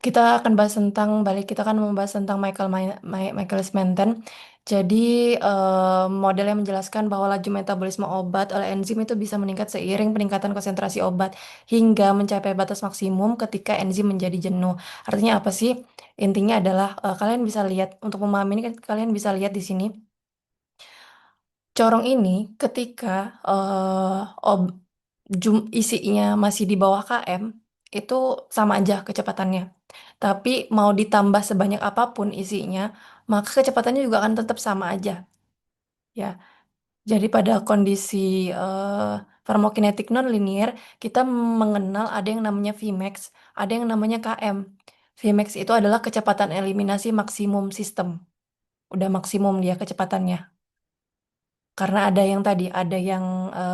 Kita akan bahas tentang balik kita kan membahas tentang Michaelis Menten. Jadi model yang menjelaskan bahwa laju metabolisme obat oleh enzim itu bisa meningkat seiring peningkatan konsentrasi obat hingga mencapai batas maksimum ketika enzim menjadi jenuh. Artinya apa sih? Intinya adalah kalian bisa lihat untuk memahami ini kan kalian bisa lihat di sini. Corong ini ketika eh, ob, isinya masih di bawah km itu sama aja kecepatannya. Tapi mau ditambah sebanyak apapun isinya, maka kecepatannya juga akan tetap sama aja. Ya, jadi pada kondisi farmakokinetik nonlinear, kita mengenal ada yang namanya Vmax, ada yang namanya Km. Vmax itu adalah kecepatan eliminasi maksimum sistem. Udah maksimum dia kecepatannya. Karena ada yang tadi, ada yang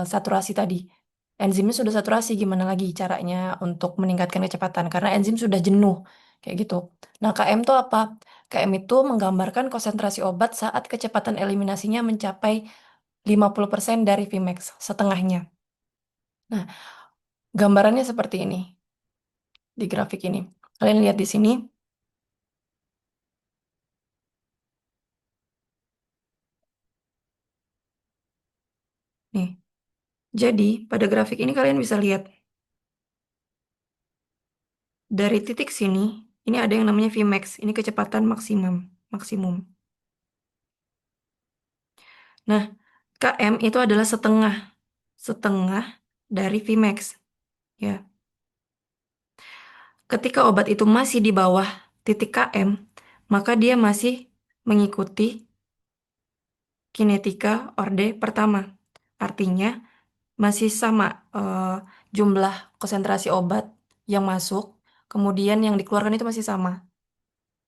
saturasi tadi. Enzimnya sudah saturasi, gimana lagi caranya untuk meningkatkan kecepatan? Karena enzim sudah jenuh, kayak gitu. Nah, KM itu apa? KM itu menggambarkan konsentrasi obat saat kecepatan eliminasinya mencapai 50% dari Vmax, setengahnya. Nah, gambarannya seperti ini, di grafik ini. Kalian lihat di sini, nih. Jadi, pada grafik ini kalian bisa lihat, dari titik sini, ini ada yang namanya Vmax, ini kecepatan maksimum. Maksimum. Nah, KM itu adalah setengah, setengah dari Vmax. Ya, ketika obat itu masih di bawah titik KM, maka dia masih mengikuti kinetika orde pertama. Artinya masih sama eh, jumlah konsentrasi obat yang masuk, kemudian yang dikeluarkan itu masih sama,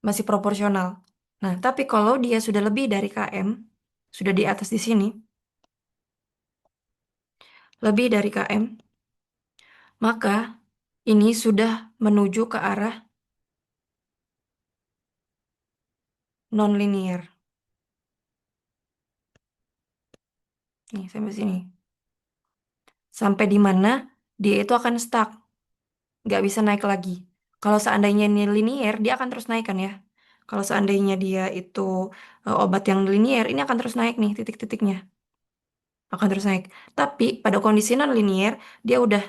masih proporsional. Nah, tapi kalau dia sudah lebih dari KM, sudah di atas di sini, lebih dari KM, maka ini sudah menuju ke arah non-linear. Nih, sampai sini. Sampai di mana dia itu akan stuck, nggak bisa naik lagi. Kalau seandainya ini linear, dia akan terus naik kan ya. Kalau seandainya dia itu obat yang linear, ini akan terus naik nih titik-titiknya. Akan terus naik. Tapi pada kondisi non-linear, dia udah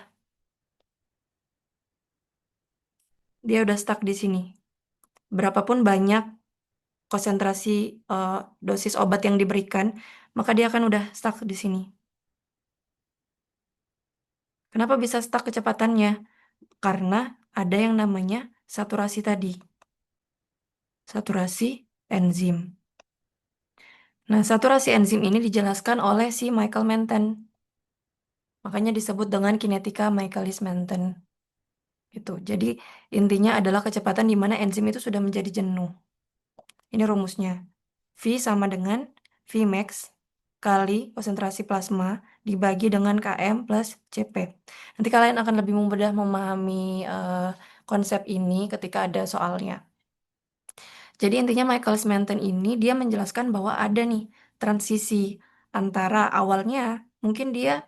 dia udah stuck di sini. Berapapun banyak konsentrasi eh, dosis obat yang diberikan, maka dia akan udah stuck di sini. Kenapa bisa stuck kecepatannya? Karena ada yang namanya saturasi tadi, saturasi enzim. Nah, saturasi enzim ini dijelaskan oleh si Michael Menten. Makanya disebut dengan kinetika Michaelis-Menten. Gitu. Jadi intinya adalah kecepatan di mana enzim itu sudah menjadi jenuh. Ini rumusnya. V sama dengan Vmax kali konsentrasi plasma dibagi dengan Km plus Cp. Nanti kalian akan lebih mudah memahami konsep ini ketika ada soalnya. Jadi intinya Michaelis Menten ini dia menjelaskan bahwa ada nih transisi antara awalnya mungkin dia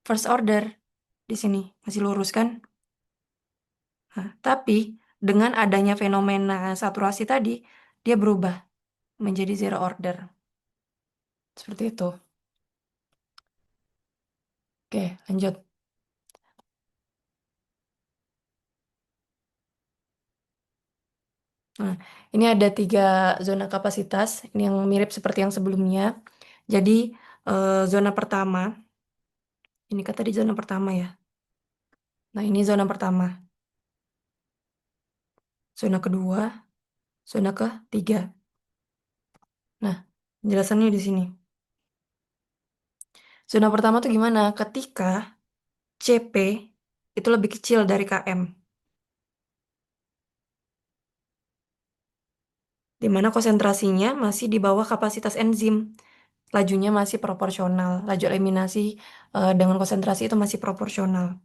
first order di sini masih lurus kan? Nah, tapi dengan adanya fenomena saturasi tadi dia berubah menjadi zero order. Seperti itu. Oke, lanjut. Nah, ini ada 3 zona kapasitas, ini yang mirip seperti yang sebelumnya. Jadi, zona pertama, ini kan tadi zona pertama ya. Nah, ini zona pertama. Zona kedua, zona ketiga. Nah, penjelasannya di sini. Zona pertama tuh gimana? Ketika CP itu lebih kecil dari KM, di mana konsentrasinya masih di bawah kapasitas enzim. Lajunya masih proporsional. Laju eliminasi dengan konsentrasi itu masih proporsional.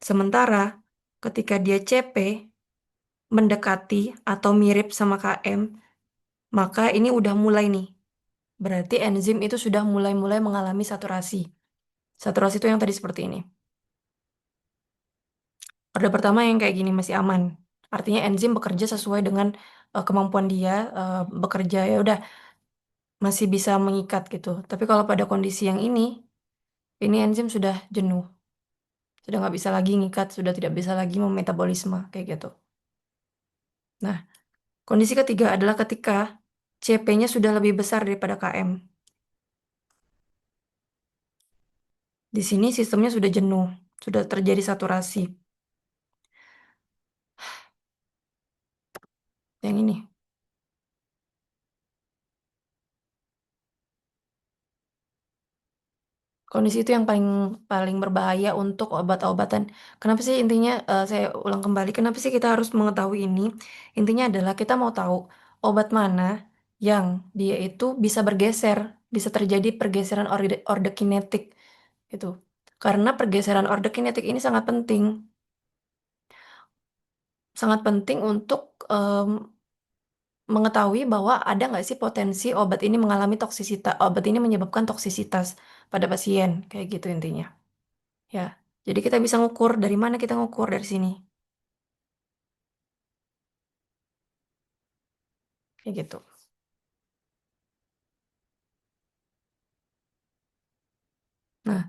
Sementara ketika dia CP mendekati atau mirip sama KM, maka ini udah mulai nih. Berarti enzim itu sudah mulai-mulai mengalami saturasi. Saturasi itu yang tadi seperti ini. Orde pertama yang kayak gini masih aman. Artinya enzim bekerja sesuai dengan kemampuan dia bekerja ya udah masih bisa mengikat gitu. Tapi kalau pada kondisi yang ini enzim sudah jenuh, sudah nggak bisa lagi ngikat, sudah tidak bisa lagi memetabolisme kayak gitu. Nah, kondisi ketiga adalah ketika CP-nya sudah lebih besar daripada KM. Di sini sistemnya sudah jenuh, sudah terjadi saturasi. Yang ini. Kondisi itu yang paling paling berbahaya untuk obat-obatan. Kenapa sih intinya saya ulang kembali, kenapa sih kita harus mengetahui ini? Intinya adalah kita mau tahu obat mana yang dia itu bisa bergeser, bisa terjadi pergeseran orde kinetik gitu. Karena pergeseran orde kinetik ini sangat penting untuk mengetahui bahwa ada nggak sih potensi obat ini mengalami toksisitas, obat ini menyebabkan toksisitas pada pasien, kayak gitu intinya. Ya, jadi kita bisa ngukur dari mana kita ngukur dari sini, kayak gitu. Nah,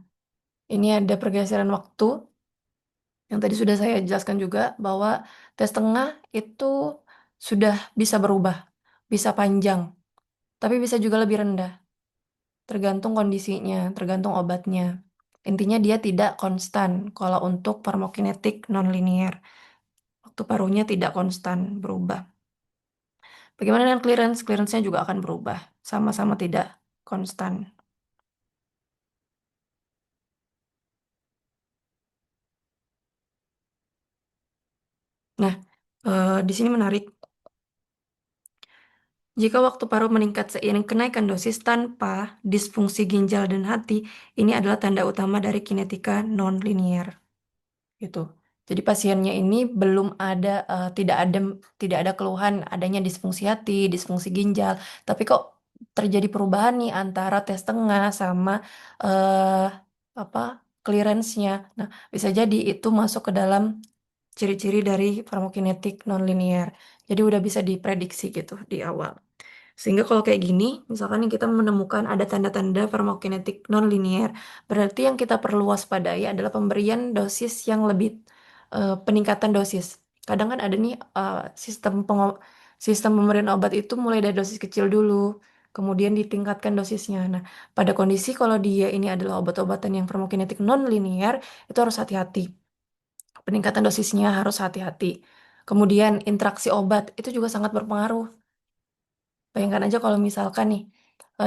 ini ada pergeseran waktu yang tadi sudah saya jelaskan juga bahwa tes tengah itu sudah bisa berubah, bisa panjang, tapi bisa juga lebih rendah, tergantung kondisinya, tergantung obatnya. Intinya dia tidak konstan kalau untuk farmakokinetik nonlinear. Waktu paruhnya tidak konstan, berubah. Bagaimana dengan clearance? Clearance-nya juga akan berubah, sama-sama tidak konstan. Nah, di sini menarik. Jika waktu paruh meningkat seiring kenaikan dosis tanpa disfungsi ginjal dan hati, ini adalah tanda utama dari kinetika non-linear. Gitu. Jadi pasiennya ini belum ada, tidak ada keluhan adanya disfungsi hati, disfungsi ginjal, tapi kok terjadi perubahan nih antara tes tengah sama eh, apa clearance-nya. Nah, bisa jadi itu masuk ke dalam ciri-ciri dari farmakokinetik nonlinear. Jadi udah bisa diprediksi gitu di awal. Sehingga kalau kayak gini, misalkan nih kita menemukan ada tanda-tanda farmakokinetik nonlinear, berarti yang kita perlu waspadai adalah pemberian dosis yang lebih peningkatan dosis. Kadang kan ada nih sistem pemberian obat itu mulai dari dosis kecil dulu, kemudian ditingkatkan dosisnya. Nah, pada kondisi kalau dia ini adalah obat-obatan yang farmakokinetik nonlinear, itu harus hati-hati. Peningkatan dosisnya harus hati-hati. Kemudian interaksi obat itu juga sangat berpengaruh. Bayangkan aja kalau misalkan nih,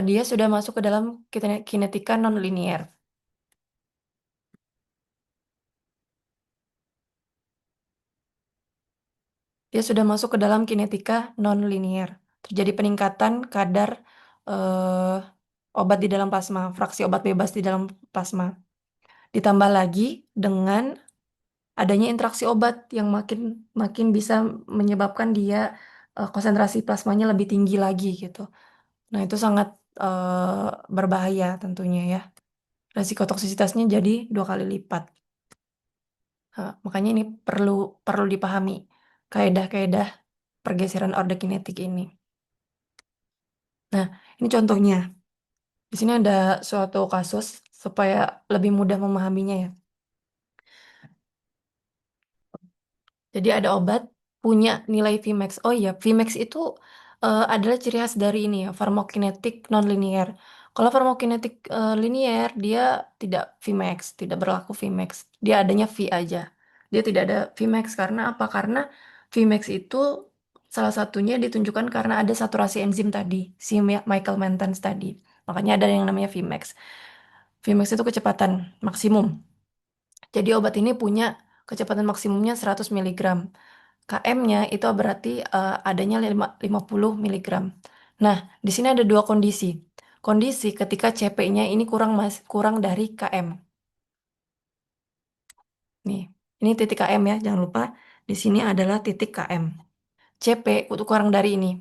dia sudah masuk ke dalam kinetika non-linear. Dia sudah masuk ke dalam kinetika non-linear. Terjadi peningkatan kadar eh, obat di dalam plasma, fraksi obat bebas di dalam plasma. Ditambah lagi dengan adanya interaksi obat yang makin makin bisa menyebabkan dia konsentrasi plasmanya lebih tinggi lagi gitu. Nah, itu sangat berbahaya tentunya ya. Resiko toksisitasnya jadi 2 kali lipat. Makanya ini perlu perlu dipahami kaedah-kaedah pergeseran orde kinetik ini. Nah, ini contohnya. Di sini ada suatu kasus supaya lebih mudah memahaminya ya. Jadi ada obat punya nilai Vmax. Oh iya, Vmax itu adalah ciri khas dari ini ya, farmakokinetik nonlinear. Kalau farmakokinetik linear dia tidak Vmax, tidak berlaku Vmax. Dia adanya V aja. Dia tidak ada Vmax karena apa? Karena Vmax itu salah satunya ditunjukkan karena ada saturasi enzim tadi, si Michael Mentens tadi. Makanya ada yang namanya Vmax. Vmax itu kecepatan maksimum. Jadi obat ini punya kecepatan maksimumnya 100 miligram. KM-nya itu berarti adanya 50 miligram. Nah, di sini ada dua kondisi. Kondisi ketika CP-nya ini kurang dari KM. Nih, ini titik KM ya, jangan lupa. Di sini adalah titik KM. CP untuk kurang dari ini.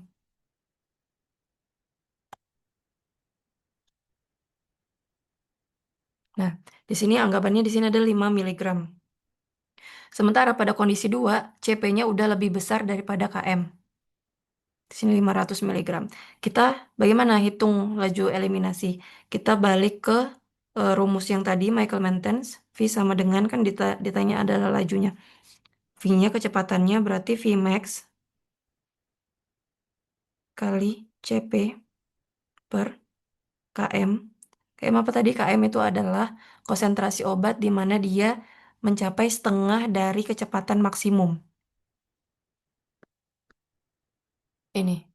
Nah, di sini anggapannya di sini ada 5 miligram. Sementara pada kondisi 2, CP-nya udah lebih besar daripada KM. Di sini 500 miligram. Kita bagaimana hitung laju eliminasi? Kita balik ke rumus yang tadi, Michael-Mentens. V sama dengan, kan ditanya adalah lajunya. V-nya kecepatannya berarti Vmax kali CP per KM. KM apa tadi? KM itu adalah konsentrasi obat di mana dia mencapai setengah dari kecepatan maksimum. Ini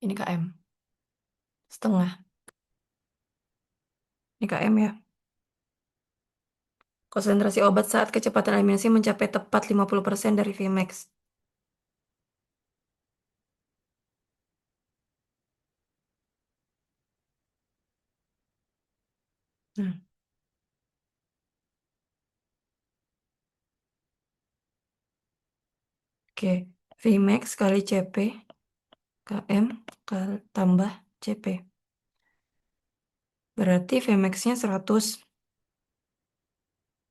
KM. Setengah. Ini KM ya. Konsentrasi obat saat kecepatan eliminasi mencapai tepat 50% dari Vmax. Nah, oke. Vmax kali CP KM tambah CP. Berarti Vmax-nya 100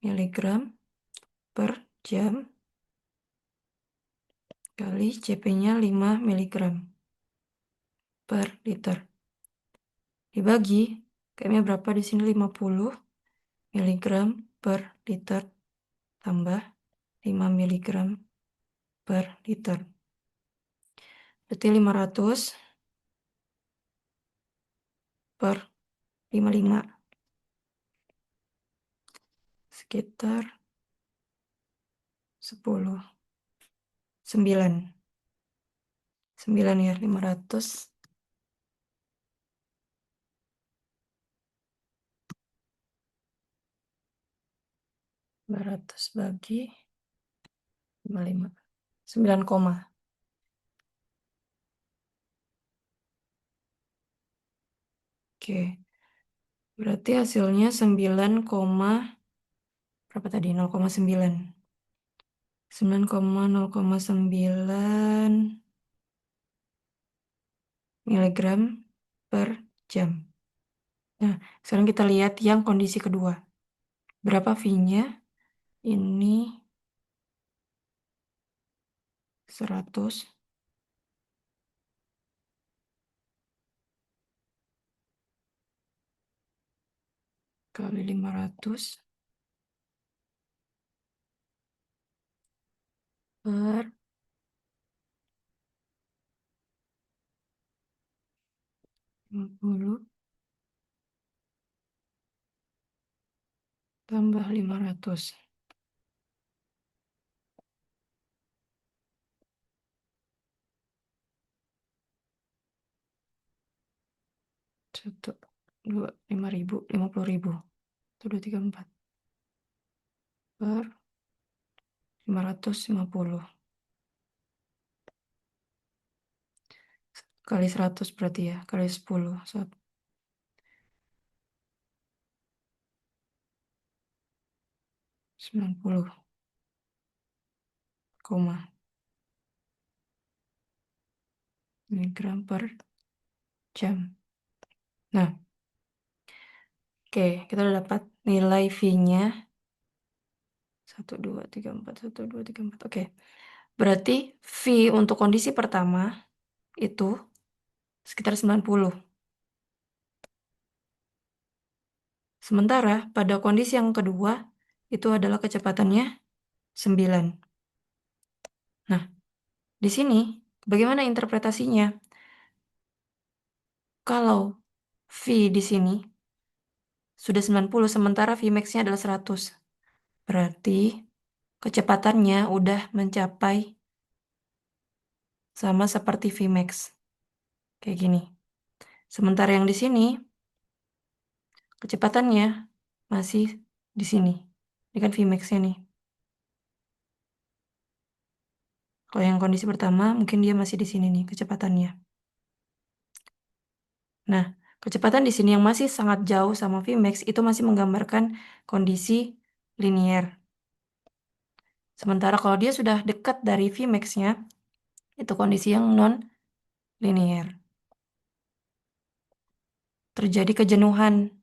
miligram per jam kali CP-nya 5 miligram per liter. Dibagi, KM-nya berapa di sini? 50 miligram per liter tambah 5 miligram per liter. Berarti 500 per 55. Sekitar 10. 9. 9 ya, 500. Bagi 55. 9 koma. Oke. Berarti hasilnya 9, berapa tadi? 0,9. 9,0,9 miligram per jam. Nah, sekarang kita lihat yang kondisi kedua. Berapa V-nya? Ini 100 kali 500 per 50 tambah 500. 1, 2, 5.000, 50.000. 1, 2, 3, 4. Per 550. Kali 100 berarti ya. Kali 10. 90 koma miligram per jam. Nah, oke, kita udah dapat nilai V-nya. 1, 2, 3, 4. 1, 2, 3, 4. Oke. Berarti V untuk kondisi pertama itu sekitar 90. Sementara pada kondisi yang kedua itu adalah kecepatannya 9. Nah, di sini bagaimana interpretasinya? Kalau V di sini sudah 90 sementara Vmax-nya adalah 100. Berarti kecepatannya udah mencapai sama seperti Vmax. Kayak gini. Sementara yang di sini kecepatannya masih di sini. Ini kan Vmax-nya nih. Kalau yang kondisi pertama mungkin dia masih di sini nih kecepatannya. Nah, kecepatan di sini yang masih sangat jauh sama Vmax itu masih menggambarkan kondisi linier. Sementara kalau dia sudah dekat dari Vmax-nya, itu kondisi yang non-linier. Terjadi kejenuhan.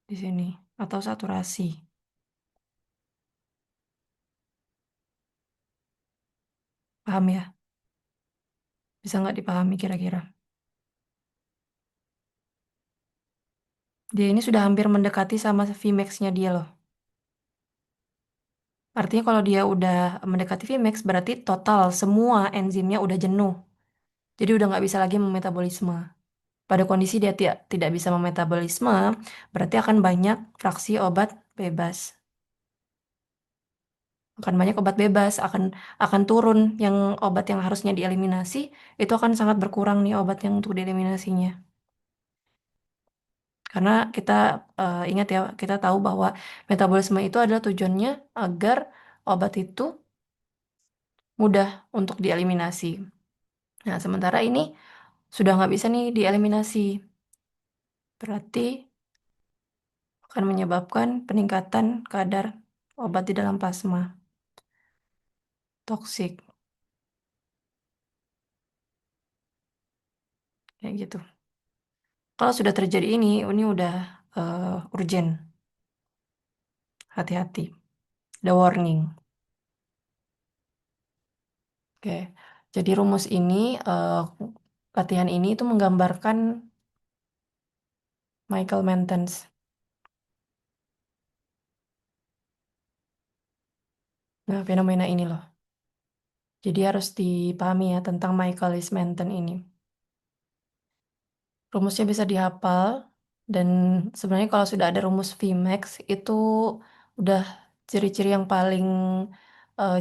di sini atau saturasi. Paham ya? Bisa nggak dipahami kira-kira? Dia ini sudah hampir mendekati sama Vmax-nya dia loh. Artinya kalau dia udah mendekati Vmax berarti total semua enzimnya udah jenuh. Jadi udah nggak bisa lagi memetabolisme. Pada kondisi dia tidak bisa memetabolisme, berarti akan banyak fraksi obat bebas. Akan banyak obat bebas, akan turun yang obat yang harusnya dieliminasi, itu akan sangat berkurang nih obat yang untuk dieliminasinya. Karena kita ingat ya, kita tahu bahwa metabolisme itu adalah tujuannya agar obat itu mudah untuk dieliminasi. Nah, sementara ini sudah nggak bisa nih dieliminasi. Berarti akan menyebabkan peningkatan kadar obat di dalam plasma toksik kayak gitu. Kalau sudah terjadi ini udah urgent, hati-hati, ada warning. Oke, jadi rumus ini, eh, latihan ini itu menggambarkan Michael Mentens. Nah, fenomena ini loh. Jadi harus dipahami ya tentang Michaelis Menten ini. Rumusnya bisa dihafal dan sebenarnya kalau sudah ada rumus Vmax itu udah ciri-ciri yang paling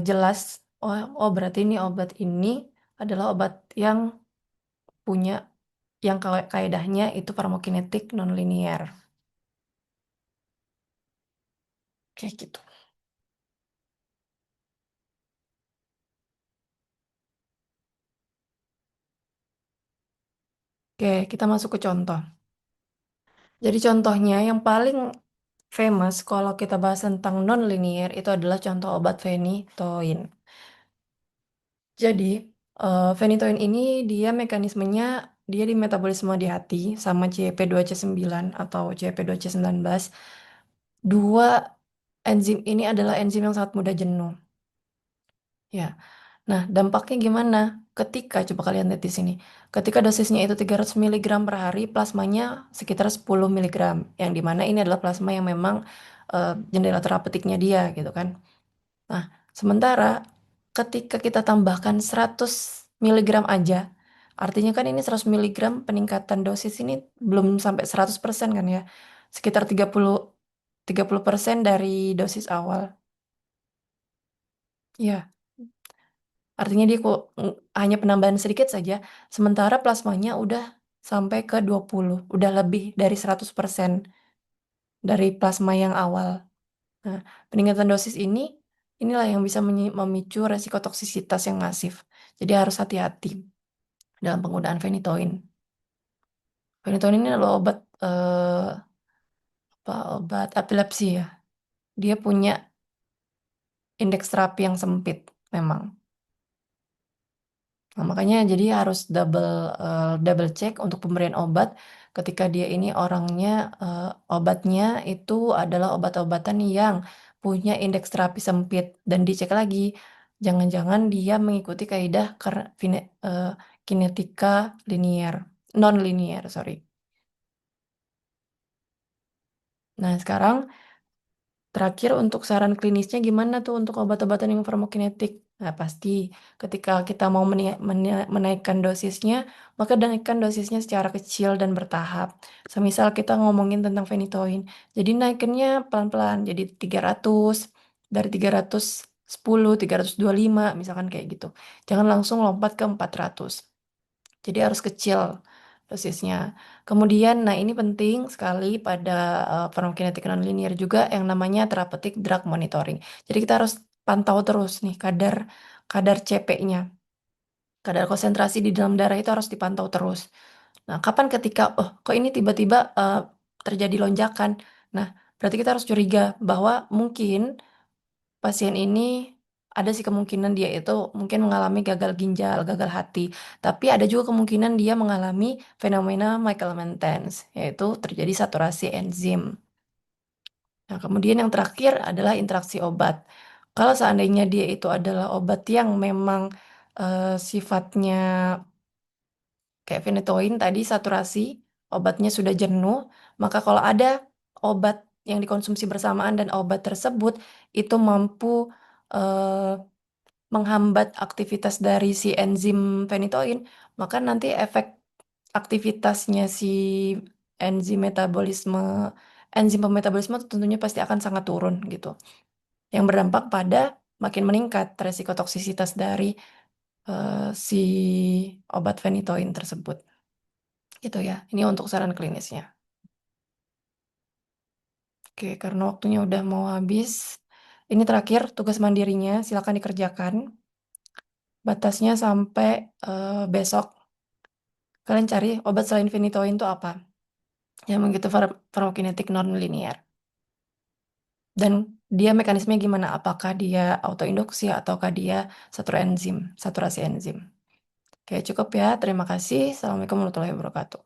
jelas. Oh, berarti ini obat ini adalah obat yang punya yang kaedahnya itu farmakokinetik nonlinear. Kayak gitu. Oke, kita masuk ke contoh. Jadi contohnya yang paling famous kalau kita bahas tentang nonlinear itu adalah contoh obat phenytoin. Jadi, phenytoin ini dia mekanismenya dia di metabolisme di hati sama CYP2C9 atau CYP2C19. Dua enzim ini adalah enzim yang sangat mudah jenuh. Ya. Nah, dampaknya gimana? Ketika, coba kalian lihat di sini. Ketika dosisnya itu 300 mg per hari, plasmanya sekitar 10 mg. Yang dimana ini adalah plasma yang memang jendela terapeutiknya dia gitu kan. Nah, sementara ketika kita tambahkan 100 mg aja, artinya kan ini 100 mg peningkatan dosis ini belum sampai 100% kan ya. Sekitar 30% dari dosis awal. Ya, artinya dia kok hanya penambahan sedikit saja, sementara plasmanya udah sampai ke 20, udah lebih dari 100% dari plasma yang awal. Nah, peningkatan dosis inilah yang bisa memicu resiko toksisitas yang masif. Jadi harus hati-hati dalam penggunaan phenytoin. Phenytoin ini adalah obat obat epilepsi ya. Dia punya indeks terapi yang sempit memang. Nah, makanya jadi harus double check untuk pemberian obat ketika dia ini orangnya obatnya itu adalah obat-obatan yang punya indeks terapi sempit dan dicek lagi jangan-jangan dia mengikuti kaidah kinetika linear non linear sorry. Nah sekarang terakhir untuk saran klinisnya gimana tuh untuk obat-obatan yang farmakokinetik? Nah, pasti ketika kita mau menaikkan dosisnya, maka naikkan dosisnya secara kecil dan bertahap. Semisal kita ngomongin tentang phenytoin. Jadi naikinnya pelan-pelan, jadi 300, dari 310, 325, misalkan kayak gitu. Jangan langsung lompat ke 400. Jadi harus kecil dosisnya. Kemudian, nah ini penting sekali pada farmakokinetik nonlinear juga yang namanya therapeutic drug monitoring. Jadi kita harus pantau terus nih kadar kadar CP-nya, kadar konsentrasi di dalam darah itu harus dipantau terus. Nah, kapan ketika oh kok ini tiba-tiba terjadi lonjakan. Nah, berarti kita harus curiga bahwa mungkin pasien ini ada sih kemungkinan dia itu mungkin mengalami gagal ginjal, gagal hati. Tapi ada juga kemungkinan dia mengalami fenomena Michael-Mentens, yaitu terjadi saturasi enzim. Nah, kemudian yang terakhir adalah interaksi obat. Kalau seandainya dia itu adalah obat yang memang sifatnya kayak phenytoin tadi saturasi, obatnya sudah jenuh, maka kalau ada obat yang dikonsumsi bersamaan dan obat tersebut itu mampu eh, menghambat aktivitas dari si enzim phenytoin, maka nanti efek aktivitasnya si enzim metabolisme enzim pemetabolisme tentunya pasti akan sangat turun gitu. Yang berdampak pada makin meningkat resiko toksisitas dari si obat phenytoin tersebut. Gitu ya. Ini untuk saran klinisnya. Oke, karena waktunya udah mau habis. Ini terakhir tugas mandirinya, silakan dikerjakan. Batasnya sampai besok. Kalian cari obat selain phenytoin itu apa? Yang begitu farmakokinetik non-linear. Dan dia mekanismenya gimana? Apakah dia autoinduksi ataukah dia saturasi enzim? Oke, cukup ya. Terima kasih. Assalamualaikum warahmatullahi wabarakatuh.